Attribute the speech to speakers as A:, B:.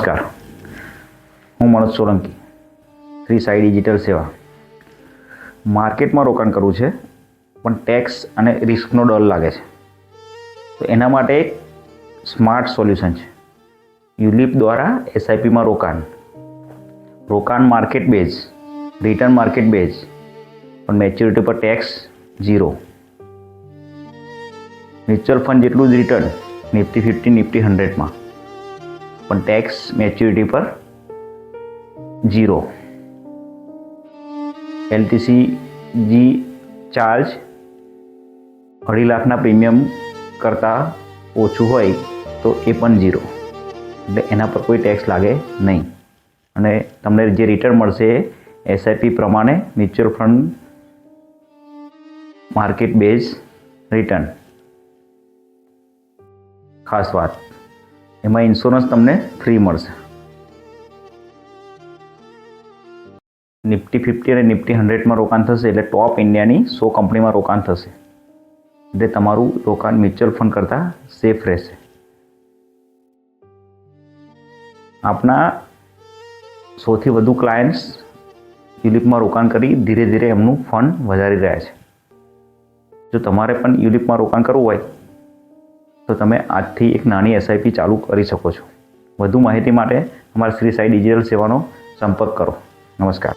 A: નમસ્કાર, હું મનોજ સોલંકી, શ્રી સાઈ ડિજિટલ સેવા. માર્કેટમાં રોકાણ કરવું છે પણ ટેક્સ અને રિસ્કનો ડર લાગે છે, તો એના માટે એક સ્માર્ટ સોલ્યુશન છે. યુલિપ દ્વારા એસઆઈપીમાં રોકાણ market base, return market base, પણ મેચ્યોરિટી પર ટેક્સ 0. મ્યુચ્યુઅલ ફંડ જેટલું જ રિટર્ન નિફ્ટી 50, નિફ્ટી 100માં, પણ ટેક્સ મેચ્યોરિટી પર 0. LTCG ચાર્જ 2.5 લાખના પ્રીમિયમ કરતાં ઓછું હોય તો એ પણ 0. એટલે એના પર કોઈ ટેક્સ લાગે નહીં અને તમને જે રિટર્ન મળશે એ એસઆઈપી પ્રમાણે mutual fund market base return. ખાસ વાત, એમાં ઇન્સ્યોરન્સ તમને ફ્રી મળશે. નિફ્ટી 50 અને નિફ્ટી 100માં રોકાણ થશે એટલે ટોપ ઇન્ડિયાની 100 કંપનીમાં રોકાણ થશે, એટલે તમારું રોકાણ મ્યુચ્યુઅલ ફંડ કરતાં સેફ રહેશે. આપના સૌથી વધુ ક્લાયન્ટ્સ યુલિપમાં રોકાણ કરી ધીરે ધીરે એમનું ફંડ વધારી રહ્યા છે. જો તમારે પણ યુલિપમાં રોકાણ કરવું હોય તો તમે આજથી એક નાની એસઆઈપી ચાલુ કરી શકો છો. વધુ માહિતી માટે અમારા શ્રી સાઈ ડિજિટલ સેવાનો સંપર્ક કરો. નમસ્કાર.